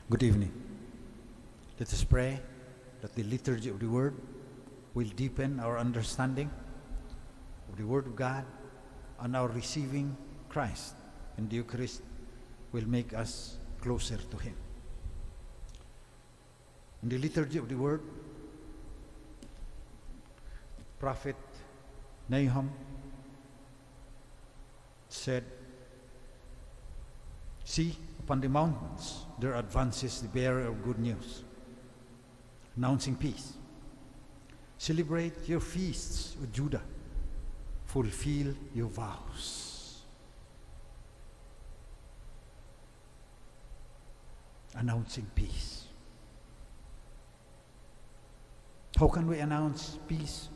Good evening. Let us pray that the liturgy of the Word will deepen our understanding of the Word of God, and our receiving Christ in the Eucharist will make us closer to Him. In the liturgy of the Word, Prophet Nahum said, "See, upon the mountains there advances the bearer of good news, announcing peace. Celebrate your feasts, O Judah. Fulfill your vows." Announcing peace. How can we announce peace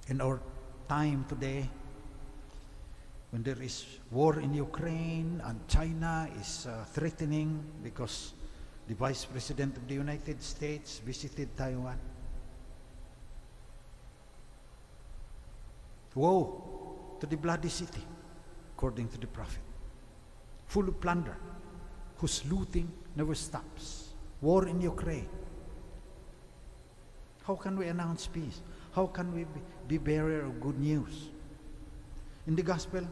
in our time today, when there is war in Ukraine and China is threatening because the Vice President of the United States visited Taiwan? Woe to the bloody city, according to the prophet, full of plunder, whose looting never stops. War in Ukraine. How can we announce peace? How can we be bearer of good news? In the gospel,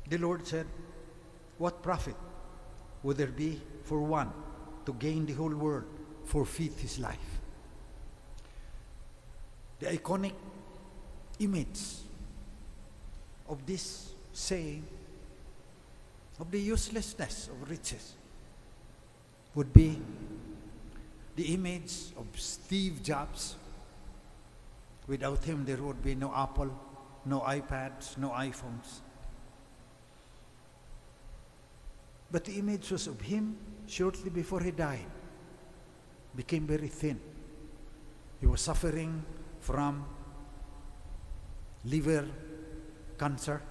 the Lord said, "What profit would there be for one to gain the whole world, forfeit his life?" The iconic image of this saying, of the uselessness of riches, would be the image of Steve Jobs. Without him, there would be no Apple, no iPads, no iPhones. But the image was of him shortly before he died. Became very thin. He was suffering from liver cancer,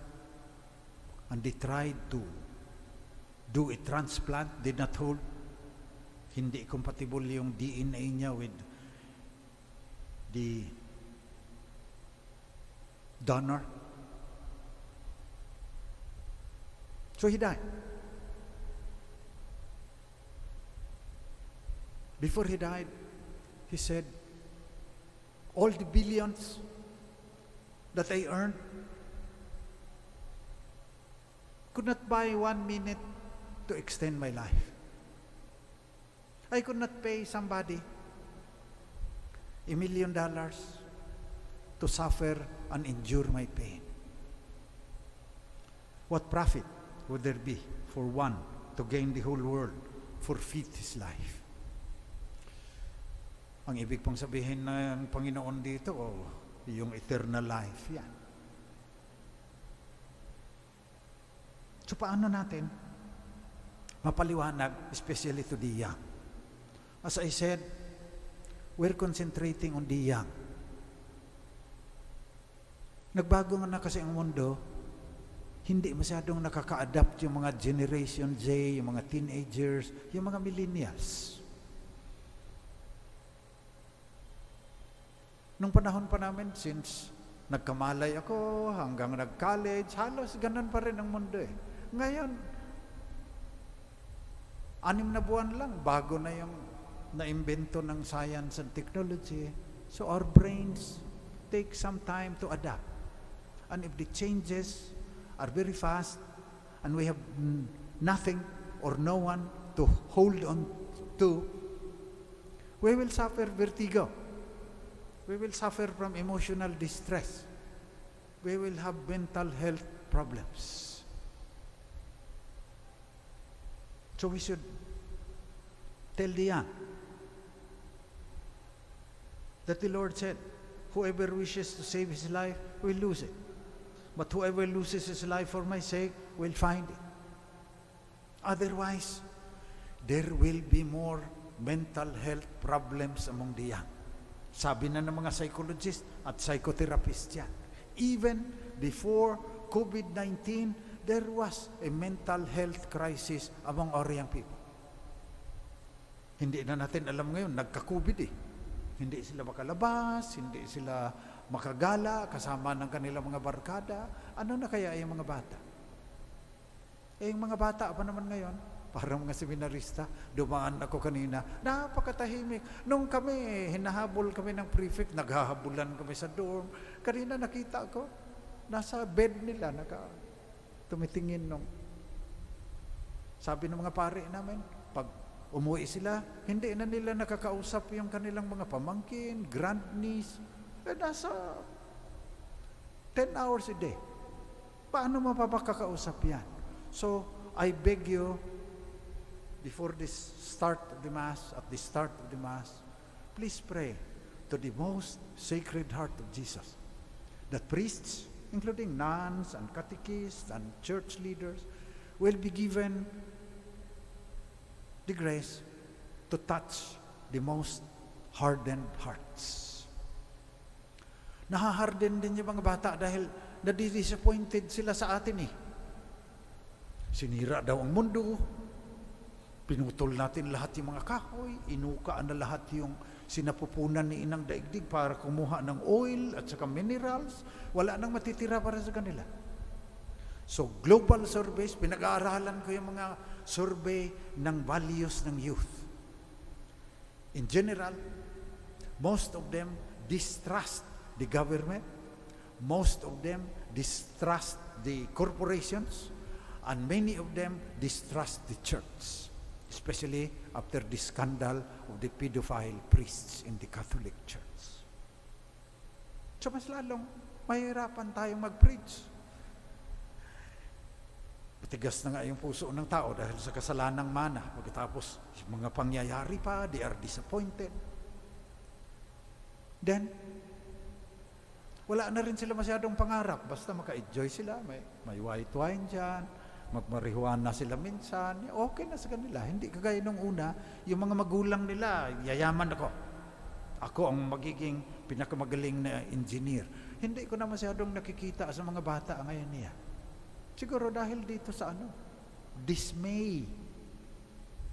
and they tried to do a transplant, did not hold. Hindi compatible yung DNA niya with the donor. So he died. Before he died, he said, "All the billions that I earned could not buy 1 minute to extend my life. I could not pay somebody $1 million to suffer and endure my pain. What profit would there be for one to gain the whole world, forfeit his life?" Ang ibig pong sabihin ng Panginoon dito, yung eternal life, yan. So paano natin mapaliwanag, especially to the young? As I said, we're concentrating on the young. Nagbago nga na kasi ang mundo, hindi masyadong nakaka-adapt yung mga Generation Z, yung mga teenagers, yung mga millennials. Nung panahon pa namin, since nagkamalay ako hanggang nag-college, halos ganun pa rin ang mundo eh. Ngayon, 6 na buwan lang, bago na yung naimbento ng science and technology. So our brains take some time to adapt. And if the changes are very fast and we have nothing or no one to hold on to, we will suffer vertigo. We will suffer from emotional distress. We will have mental health problems. So we should tell the young that the Lord said, "Whoever wishes to save his life will lose it. But whoever loses his life for my sake will find it." Otherwise, there will be more mental health problems among the young. Sabi na ng mga psychologists at psychotherapists yan. Even before COVID-19, there was a mental health crisis among our young people. Hindi na natin alam ngayon, nagka-COVID eh. Hindi sila makalabas, hindi sila makagala kasama ng kanilang mga barkada. Ano na kaya yung mga bata? Yung mga bata pa naman ngayon, parang mga seminarista, dumaan ako kanina, napakatahimik. Nung kami, hinahabol kami ng prefect, naghahabulan kami sa dorm. Kanina nakita ko, nasa bed nila, tumitingin nung. Sabi ng mga pare namin, pag umuwi sila, hindi na nila nakakausap yung kanilang mga pamangkin, grandniece. Nasa 10 hours a day. Paano mapapakakausap yan? So, I beg you, before this start of the Mass, at the start of the Mass, please pray to the most sacred heart of Jesus, that priests, including nuns and catechists and church leaders, will be given the grace to touch the most hardened hearts. Nahaharden din yung mga bata dahil nadi-disappointed sila sa atin eh. Sinira daw ang mundo, pinutol natin lahat yung mga kahoy, inukaan na lahat yung sinapupunan ni Inang Daigdig para kumuha ng oil at saka minerals, wala nang matitira para sa kanila. So global surveys, pinag-aaralan ko yung mga survey ng values ng youth. In general, most of them distrust the government, most of them distrust the corporations, and many of them distrust the church, especially after the scandal of the pedophile priests in the Catholic Church. So mas lalong mahirapan tayong mag-preach. Matigas na nga yung puso ng tao dahil sa kasalanang mana. Pagkatapos, mga pangyayari pa, they are disappointed. Then, wala na rin sila masyadong pangarap. Basta maka-enjoy sila, may white wine dyan, magmarihuana sila minsan, okay na sa kanila. Hindi kagaya nung una, yung mga magulang nila, yayaman ako. Ako ang magiging pinakamagaling na engineer. Hindi ko na masyadong nakikita sa mga bata ngayon niya. Siguro dahil dito sa dismay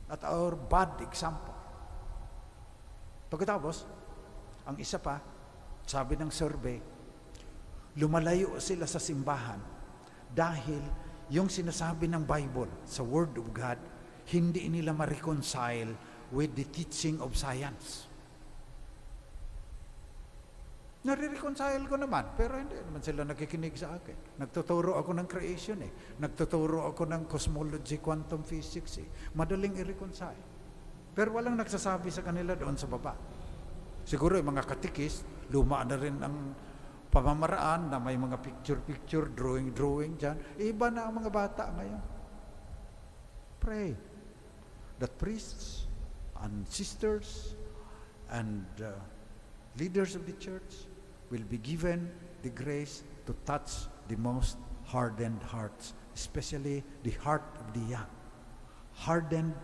at our bad example. Pagkatapos, ang isa pa, sabi ng survey, lumalayo sila sa simbahan dahil yung sinasabi ng Bible sa Word of God, hindi nila ma-reconcile with the teaching of science. Nare-reconcile ko naman, pero hindi naman sila nakikinig sa akin. Nagtuturo ako ng creation Nagtuturo ako ng cosmology, quantum physics Madaling i-reconcile. Pero walang nagsasabi sa kanila doon sa baba. Siguro yung mga katikis, luma na rin ang pamamaraan na may mga picture, drawing dyan. Iba na ang mga bata ngayon. Pray that priests and sisters and leaders of the church will be given the grace to touch the most hardened hearts, especially the heart of the young, hardened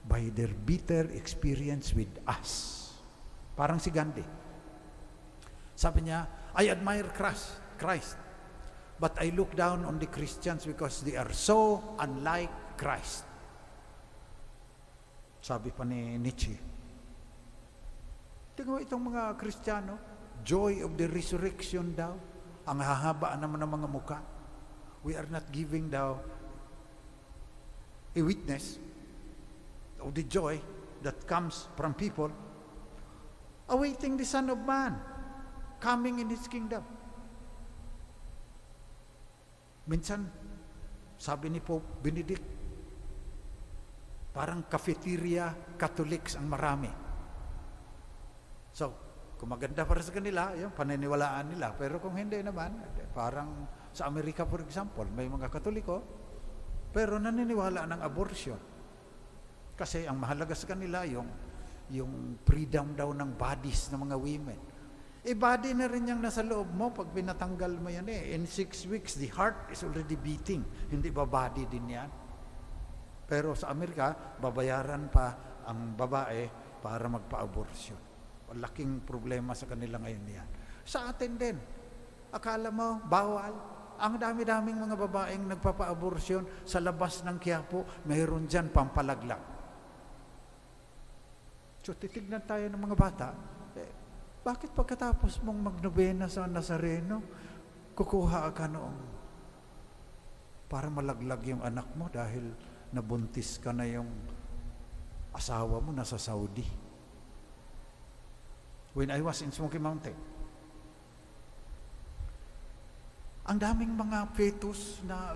by their bitter experience with us. Parang si Gandhi. Sabi niya, I admire Christ, but I look down on the Christians because they are so unlike Christ. Sabi pa ni Nietzsche. Tingnan mo itong mga Kristiyano, joy of the resurrection daw, ang hahaba naman ng mga muka. We are not giving daw a witness of the joy that comes from people awaiting the Son of Man coming in His kingdom. Minsan, sabi ni Pope Benedict, parang cafeteria Catholics ang marami. So, kung maganda para sa kanila, yung paniniwalaan nila. Pero kung hindi naman, parang sa Amerika, for example, may mga Katoliko, pero naniniwala ng abortion. Kasi ang mahalaga sa kanila, yung freedom daw ng bodies ng mga women. Body na rin yung nasa loob mo pag pinatanggal mo yan In 6 weeks, the heart is already beating. Hindi ba body din yan? Pero sa Amerika, babayaran pa ang babae para magpa-abortion. Laking problema sa kanila ngayon yan. Sa atin din, akala mo, bawal. Ang dami-daming mga babaeng nagpapa-abortion sa labas ng Quiapo, mayroon dyan pampalaglag. So, titignan tayo ng mga bata, bakit pagkatapos mong magnobena sa Nazareno, kukuha ka noong para malaglag yung anak mo dahil nabuntis ka na yung asawa mo nasa Saudi. When I was in Smoky Mountain, ang daming mga fetus na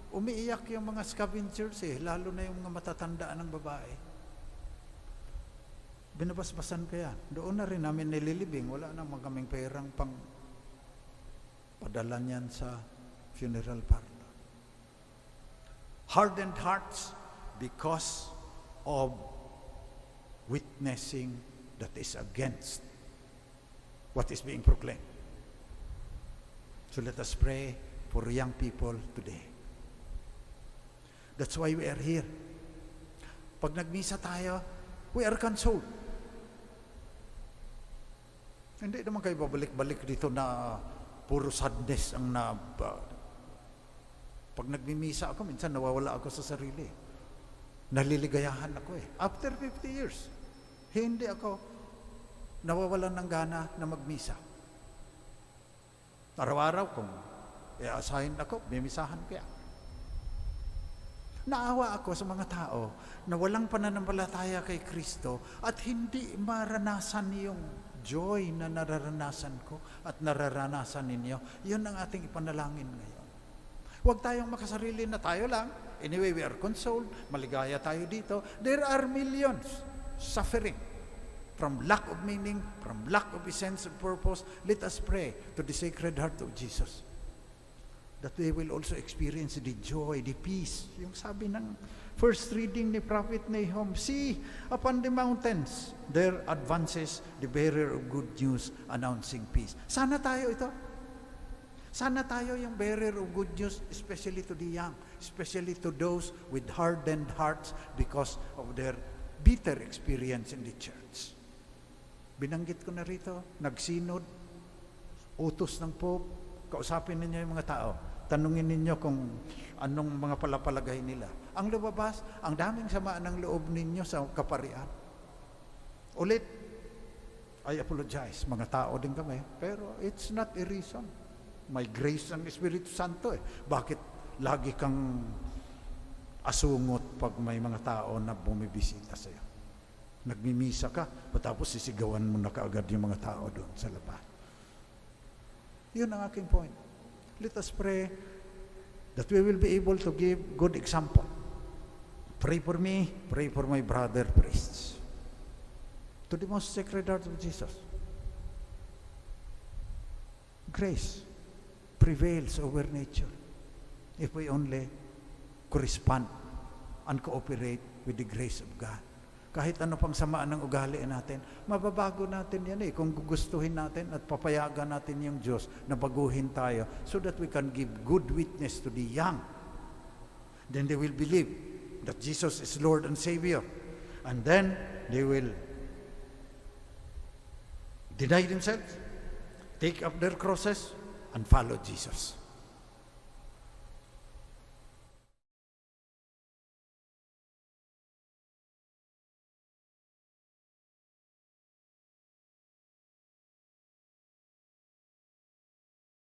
umiiyak yung mga scavengers lalo na yung mga matatandaan ng babae. Binabasbasan kaya. Doon na rin namin nililibing. Wala naman kaming perang pang padala niyan sa funeral parlor. Hardened hearts because of witnessing that is against what is being proclaimed. So let us pray for young people today. That's why we are here. Pag nagmisa tayo, we are consoled. Hindi naman kayo babalik-balik dito na puro sadness ang pag nagmimisa ako, minsan nawawala ako sa sarili. Naliligayahan ako After 50 years, hindi ako nawawalan ng gana na magmisa. Araw-araw kung i-assign ako, mimisahan kaya. Naawa ako sa mga tao na walang pananampalataya kay Kristo at hindi maranasan yung joy na nararanasan ko at nararanasan ninyo. Yun ang ating ipanalangin ngayon. Huwag tayong makasarili na tayo lang. Anyway, we are consoled. Maligaya tayo dito. There are millions suffering from lack of meaning, from lack of a sense of purpose. Let us pray to the Sacred Heart of Jesus that they will also experience the joy, the peace. Yung sabi ng first reading ni Prophet Nahum, see upon the mountains there advances the bearer of good news announcing peace. Sana tayo ito. Sana tayo yung bearer of good news, especially to the young, especially to those with hardened hearts because of their bitter experience in the church. Binanggit ko na rito, nagsinod, utos ng Pope, kausapin ninyo yung mga tao. Tanungin ninyo kung anong mga palapalagay nila. Ang lumabas, ang daming samaan ng loob ninyo sa kaparian. Ulit, I apologize, mga tao din kami, pero it's not a reason. May grace ng Espiritu Santo Bakit lagi kang asungot pag may mga tao na bumibisita sa iyo? Nagmimisa ka, tapos sisigawan mo na kaagad yung mga tao doon sa labas. Yun ang aking point. Let us pray that we will be able to give good example. Pray for me, pray for my brother priests. To the most sacred heart of Jesus. Grace prevails over nature if we only correspond and cooperate with the grace of God. Kahit ano pang samaan ng ugali natin, mababago natin yan kung gugustuhin natin at papayagan natin yung Diyos na baguhin tayo so that we can give good witness to the young. Then they will believe that Jesus is Lord and Savior. And then they will deny themselves, take up their crosses, and follow Jesus.